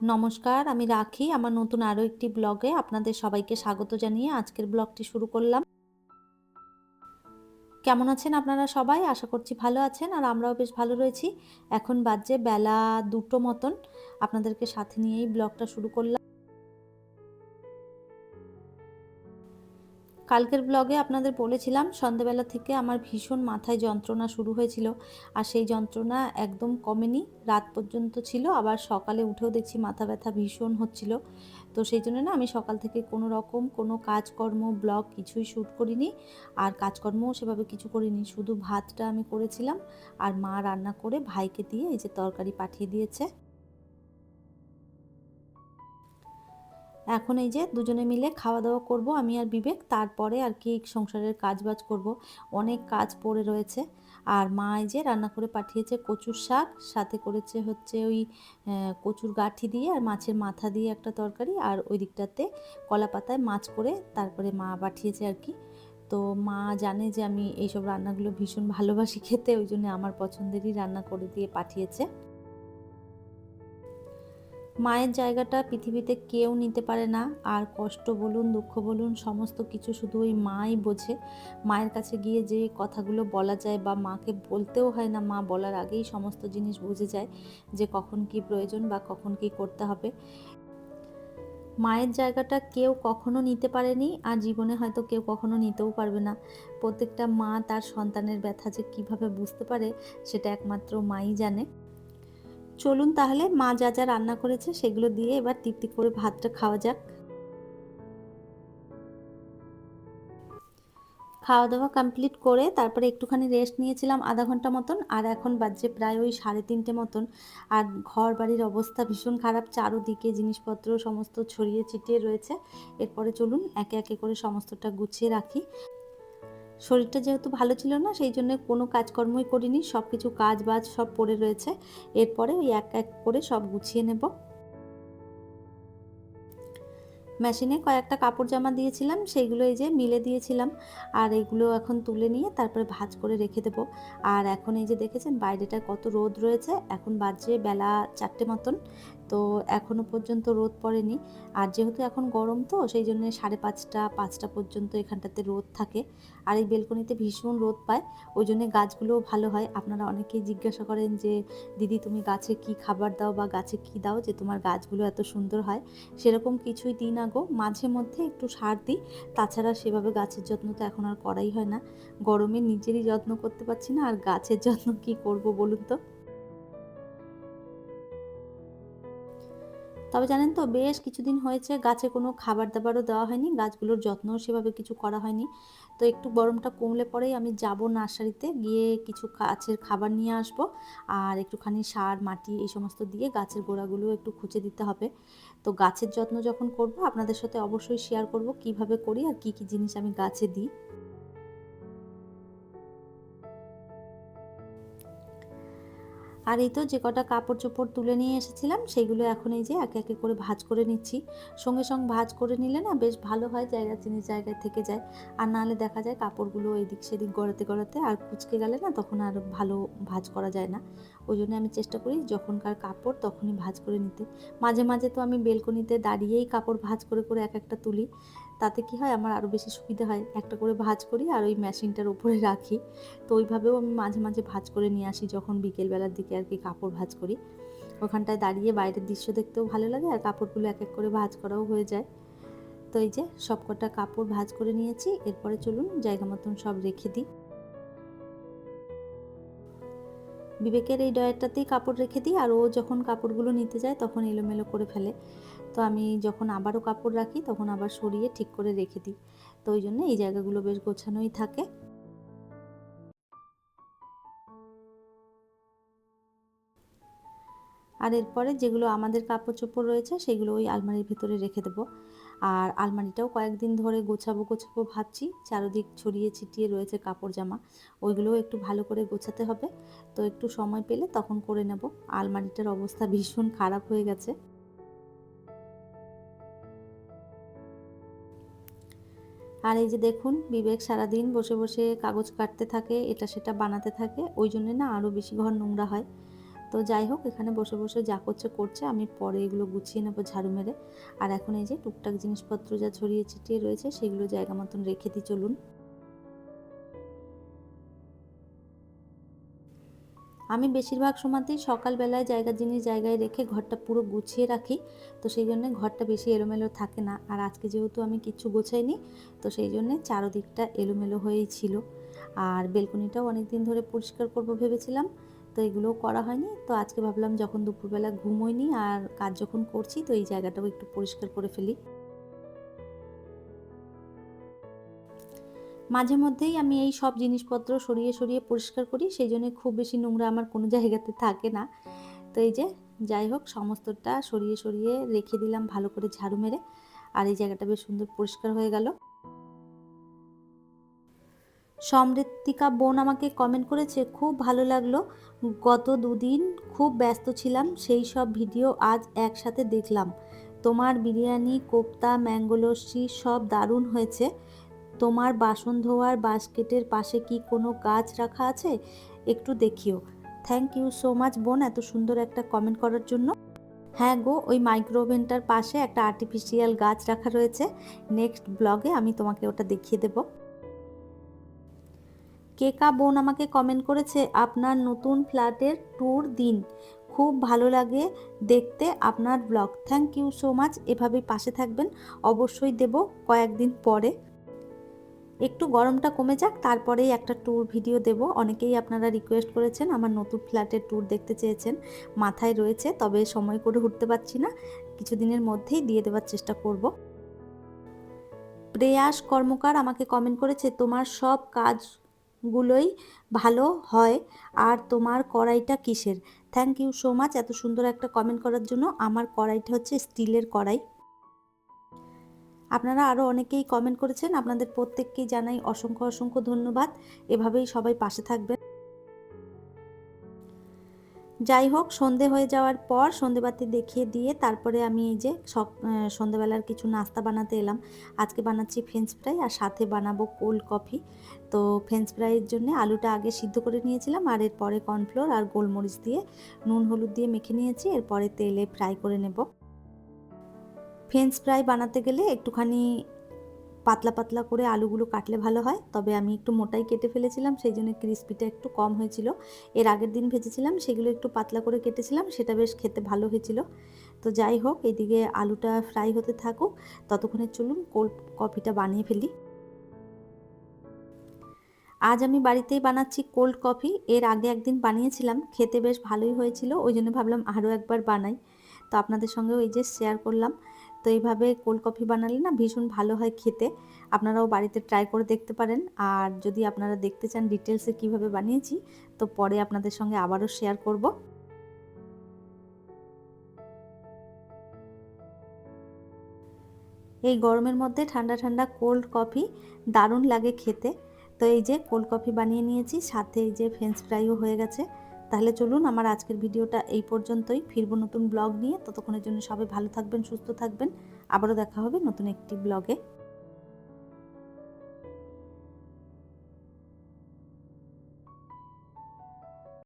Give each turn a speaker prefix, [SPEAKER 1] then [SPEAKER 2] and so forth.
[SPEAKER 1] নমস্কার, আমি রাখি। আমার নতুন আরও একটি ব্লগে আপনাদের সবাইকে স্বাগত জানিয়ে আজকের ব্লগটি শুরু করলাম। কেমন আছেন আপনারা সবাই? আশা করছি ভালো আছেন আর আমরাও বেশ ভালো রয়েছি। এখন বাজে বেলা ২টো মতন। আপনাদেরকে সাথে নিয়েই ব্লগটা শুরু করলাম। কালকের ব্লগে আপনাদের বলেছিলাম সন্ধ্যাবেলা থেকে আমার ভীষণ মাথায় যন্ত্রণা শুরু হয়েছিল। আর সেই যন্ত্রণা একদম কমেনি। রাত পর্যন্ত ছিল। আবার সকালে উঠেও দেখছি মাথা ব্যথা ভীষণ হচ্ছিল। তো সেই জন্য না আমি সকাল থেকে কোনো রকম কোনো কাজকর্ম, ব্লগ কিছুই শ্যুট করিনি। আর কাজকর্মও সেভাবে কিছু করিনি। শুধু ভাতটা আমি করেছিলাম। আর মা রান্না করে ভাইকে দিয়ে এই যে তরকারি পাঠিয়ে দিয়েছে। এখন এই যে দুজনে মিলে খাওয়া-দাওয়া করব আমি আর বিবেক। তারপরে আর কি সংসারের কাজবাজ করব। অনেক কাজ পড়ে রয়েছে। আর মা এই যে রান্না করে পাঠিয়েছে কচুর শাক, সাথে করেছে হচ্ছে ওই কচুর গাঁঠি দিয়ে আর মাছের মাথা দিয়ে একটা তরকারি, আর ওই দিকটাতে কলা পাতায় মাছ করে তারপরে মা পাঠিয়েছে আর কি। তো মা জানে যে আমি এইসব রান্নাগুলো ভীষণ ভালোবাসি খেতে, ওই জন্য আমার পছন্দেরই রান্না করে দিয়ে পাঠিয়েছে। মায়ের জায়গাটা পৃথিবীতে কেউ নিতে পারে না। আর কষ্ট বলুন, দুঃখ বলুন, সমস্ত কিছু শুধু ওই মাই বোঝে। মায়ের কাছে গিয়ে যে কথাগুলো বলা যায় বা মাকে বলতেও হয় না, মা বলার আগেই সমস্ত জিনিস বুঝে যায় যে কখন কি প্রয়োজন বা কখন কি করতে হবে। মায়ের জায়গাটা কেউ কখনো নিতে পারেনি, আর জীবনে হয়তো কেউ কখনো নিতেও পারবে না। প্রত্যেকটা মা তার সন্তানের ব্যথা যে কীভাবে বুঝতে পারে সেটা একমাত্র মাই জানে। চলুন তাহলে মা যা যা রান্না করেছে সেগুলো দিয়ে এবার তৃপ্তি করে ভাতটা খাওয়া যাক। খাওয়া দাওয়া কমপ্লিট করে তারপরে একটুখানি রেস্ট নিয়েছিলাম আধা ঘন্টা মতন। আর এখন বাজছে প্রায় ওই 3:30 মতন। আর ঘর বাড়ির অবস্থা ভীষণ খারাপ, চারোদিকে জিনিসপত্র সমস্ত ছড়িয়ে ছিটিয়ে রয়েছে। এরপরে চলুন একে একে করে সমস্তটা গুছিয়ে রাখি। শরীরটা যেহেতু ভালো ছিল না সেই জন্য কোনো কাজকর্মই করিনি, সব কিছু কাজ বাজ সব পড়ে রয়েছে। এরপরে ওই এক এক করে সব গুছিয়ে নেব। মেশিনে কয়েকটা কাপড় জামা দিয়েছিলাম, সেইগুলো এই যে মিলে দিয়েছিলাম। আর এইগুলো এখন তুলে নিয়ে তারপরে ভাঁজ করে রেখে দেবো। আর এখন এই যে দেখেছেন বাইরেটা কত রোদ রয়েছে, এখন বাজে বেলা 4টে মতন। তো এখনও পর্যন্ত রোদ পড়েনি। আর যেহেতু এখন গরম তো সেই জন্য 5:30 5টা পর্যন্ত এখানটাতে রোদ থাকে। আর এই বেলকনিতে ভীষণ রোদ পায়, ওই জন্য গাছগুলোও ভালো হয়। আপনারা অনেকেই জিজ্ঞাসা করেন যে দিদি তুমি গাছে কি খাবার দাও বা গাছে কি দাও যে তোমার গাছগুলো এত সুন্দর হয়। সেরকম কিছুই দিই না গো, মাঝে মধ্যে একটু সার দিই। তাছাড়া সেভাবে গাছের যত্ন তো এখন আর করাই হয় না। গরমে নিজেরই যত্ন করতে পারছি না, আর গাছের যত্ন কি করব বলুন তো। তবে জানেন তো বেশ কিছুদিন হয়েছে গাছে কোনো খাবার দাবারও দেওয়া হয়নি, গাছগুলোর যত্নও সেভাবে কিছু করা হয়নি। তো একটু গরমটা কমলে পরেই আমি যাব নার্সারিতে, গিয়ে কিছু গাছের খাবার নিয়ে আসব। আর একটুখানি সার মাটি এই সমস্ত দিয়ে গাছের গোড়াগুলো একটু খুঁচে দিতে হবে। তো গাছের যত্ন যখন করব আপনাদের সাথে অবশ্যই শেয়ার করব কিভাবে করি আর কি কি জিনিস আমি গাছে দিই। আর এই তো যে কটা কাপড় চোপড় তুলে নিয়ে এসেছিলাম সেগুলো এখন এই যে একে একে করে ভাঁজ করে নিচ্ছি। সঙ্গে সঙ্গে ভাঁজ করে নিলে না বেশ ভালো হয়, জায়গা জিনিস জায়গায় থেকে যায়। আর নাহলে দেখা যায় কাপড়গুলো এদিক সেদিক গড়াতে গড়াতে আর কুঁচকে গেলে না তখন আর ভালো ভাঁজ করা যায় না। ওই জন্য আমি চেষ্টা করি যখনকার কাপড় তখনই ভাঁজ করে নিতে। মাঝে মাঝে তো আমি বেলকনিতে দাঁড়িয়েই কাপড় ভাঁজ করে করে এক একটা তুলি। তাতে কি হয় আমার আরও বেশি সুবিধা হয়, একটা করে ভাঁজ করি আর ওই মেশিনটার উপরে রাখি। তো ওইভাবেও আমি মাঝে মাঝে ভাঁজ করে নিয়ে আসি যখন বিকেলবেলার দিকে আর কি কাপড় ভাঁজ করি। ওখানটায় দাঁড়িয়ে বাইরের দৃশ্য দেখতেও ভালো লাগে আর কাপড়গুলো এক এক করে ভাঁজ করাও হয়ে যায়। তো এই যে সবকটা কাপড় ভাঁজ করে নিয়েছি, এরপরে চলুন জায়গা মতন সব রেখে দিই। বিবেকের এই ড্রয়ারটাতেই কাপড় রেখে দিই, আর ও যখন কাপড়গুলো নিতে যায় তখন এলোমেলো করে ফেলে। তো আমি যখন আবারও কাপড় রাখি তখন আবার সরিয়ে ঠিক করে রেখে দিই। তো ওই জন্য এই জায়গাগুলো বেশ গোছানোই থাকে। আর এরপরে যেগুলো আমাদের কাপড় চোপড় রয়েছে সেগুলো ওই আলমারির ভেতরে রেখে দেবো। আর আলমারিটাও কয়েকদিন ধরে গোছাবো গোছাবো ভাবছি, চারদিক ছড়িয়ে ছিটিয়ে রয়েছে কাপড় জামা, ওইগুলোও একটু ভালো করে গোছাতে হবে। তো একটু সময় পেলে তখন করে নেব। আলমারিটার অবস্থা ভীষণ খারাপ হয়ে গেছে। আর এই যে দেখুন বিবেক সারাদিন বসে বসে কাগজ কাটতে থাকে, এটা সেটা বানাতে থাকে, ওই জন্য না আরও বেশি ঘর নোংরা হয়। তো যাই হোক, এখানে বসে বসে যা করছে করছে, আমি পরে এগুলো গুছিয়ে নেবো ঝাড়ু মেরে। আর এখন এই যে টুকটাক জিনিসপত্র যা ছড়িয়ে ছিটিয়ে রয়েছে সেগুলো জায়গা মতন রেখে দিই চলুন। আমি বেশিরভাগ সময়তেই সকালবেলায় জায়গার জিনিস জায়গায় রেখে ঘরটা পুরো গুছিয়ে রাখি, তো সেই জন্য ঘরটা বেশি এলোমেলো থাকে না। আর আজকে যেহেতু আমি কিচ্ছু গোছাইনি, তো সেই জন্যে চারদিকটা এলোমেলো হয়েই ছিল। আর বেলকনিটাও অনেক দিন ধরে পরিষ্কার করব ভেবেছিলাম, তো এগুলোও করা হয়নি। তো আজকে ভাবলাম যখন দুপুরবেলা ঘুমোইনি আর কাজ যখন করছি, তো এই জায়গাটাও একটু পরিষ্কার করে ফেলি। মাঝে মধ্যেই আমি এই সব জিনিসপত্র সরিয়ে সরিয়ে পরিষ্কার করি, সেই জন্য খুব বেশি নোংরা আমার কোনো জায়গাতে থাকে না। তো এই যে যাই হোক, সমস্তটা সরিয়ে সরিয়ে রেখে দিলাম ভালো করে ঝাড়ু মেরে। আর এই জায়গাটা বেশ সুন্দর পরিষ্কার হয়ে গেল। সমৃদ্ধিকা বোন আমাকে কমেন্ট করেছে, খুব ভালো লাগলো, গত দুদিন খুব ব্যস্ত ছিলাম, সেই সব ভিডিও আজ একসাথে দেখলাম। তোমার বিরিয়ানি, কোপ্তা, ম্যাঙ্গো লস্যি সব দারুণ হয়েছে। তোমার বাসন ধোয়ার বাস্কেটের পাশে কি কোনো গাছ রাখা আছে? একটু দেখিও। থ্যাংক ইউ সো মাচ বোন, এত সুন্দর একটা কমেন্ট করার জন্য। হ্যাঁ গো, ওই মাইক্রো ওভেনটার পাশে একটা আর্টিফিশিয়াল গাছ রাখা রয়েছে। নেক্সট ব্লগে আমি তোমাকে ওটা দেখিয়ে দেব। কেকা বোন আমাকে কমেন্ট করেছে, আপনার নতুন ফ্ল্যাটের ট্যুর দিন, খুব ভালো লাগে দেখতে আপনার blog. Thank you so much, এভাবেই পাশে থাকবেন, অবশ্যই দেব কয়েকদিন পরে। একটু গরমটা কমে যাক, তারপরেই একটা ট্যুর ভিডিও দেব। অনেকেই আপনারা রিকোয়েস্ট করেছেন, আমার নতুন ফ্ল্যাটের ট্যুর দেখতে চেয়েছেন, মাথায় রয়েছে, তবে সময় করে উঠতে পারছি না, কিছুদিনের মধ্যেই দিয়ে দেওয়ার চেষ্টা করব। প্রেয়াস কর্মকার আমাকে কমেন্ট করেছে, তোমার সব কাজগুলোই ভালো হয়, আর তোমার কড়াইটা কিসের? থ্যাংক ইউ সো মাচ এত সুন্দর একটা কমেন্ট করার জন্য। আমার কড়াইটা হচ্ছে স্টিলের কড়াই। আপনারা আরও অনেকেই কমেন্ট করেছেন, আপনাদের প্রত্যেককেই জানাই অসংখ্য অসংখ্য ধন্যবাদ। এভাবেই সবাই পাশে থাকবেন। যাই হোক, সন্ধে হয়ে যাওয়ার পর সন্ধেবাতি দেখিয়ে দিয়ে তারপরে আমি এই যে সন্ধেবেলার কিছু নাস্তা বানাতে এলাম। আজকে বানাচ্ছি ফ্রেঞ্চ ফ্রাই, আর সাথে বানাবো কোল্ড কফি। তো ফ্রেঞ্চ ফ্রাইয়ের জন্য আলুটা আগে সিদ্ধ করে নিয়েছিলাম, আর এরপরে কর্নফ্লোর আর গোলমরিচ দিয়ে নুন হলুদ দিয়ে মেখে নিয়েছি, এরপরে তেলে ফ্রাই করে নেব। ফ্রেঞ্চ ফ্রাই বানাতে গেলে একটুখানি পাতলা পাতলা করে আলুগুলো কাটলে ভালো হয়, তবে আমি একটু মোটাই কেটে ফেলেছিলাম, সেই জন্য ক্রিস্পিটা একটু কম হয়েছিল। এর আগের দিন ভেজেছিলাম, সেগুলো একটু পাতলা করে কেটেছিলাম, সেটা বেশ খেতে ভালো হয়েছিল। তো যাই হোক, এদিকে আলুটা ফ্রাই হতে থাকুক, ততক্ষণে চলুন কোল্ড কফিটা বানিয়ে ফেলি। আজ আমি বাড়িতেই বানাচ্ছি কোল্ড কফি। এর আগে একদিন বানিয়েছিলাম, খেতে বেশ ভালোই হয়েছিল, ওই জন্য ভাবলাম আরও একবার বানাই। তো আপনাদের সঙ্গেও এই যে শেয়ার করলাম। তো এইভাবে কোল্ড কফি বানালে না ভীষণ ভালো হয় খেতে, আপনারাও বাড়িতে ট্রাই করে দেখতে পারেন। আর যদি আপনারা দেখতে চান ডিটেলসে কিভাবে বানিয়েছি, তো পরে আপনাদের সঙ্গে আবারও শেয়ার করব। এই গরমের মধ্যে ঠান্ডা ঠান্ডা কোল্ড কফি দারুণ লাগে খেতে। তো এই যে কোল্ড কফি বানিয়ে নিয়েছি, সাথে এই যে ফ্রেঞ্চ ফ্রাইও হয়ে গেছে। তাহলে চলুন, আমার আজকের ভিডিওটা এই পর্যন্তই, ফিরবো নতুন ব্লগ নিয়ে। ততক্ষণের জন্য সবাই ভালো থাকবেন, সুস্থ থাকবেন, আবারও দেখা হবে নতুন একটি ব্লগে।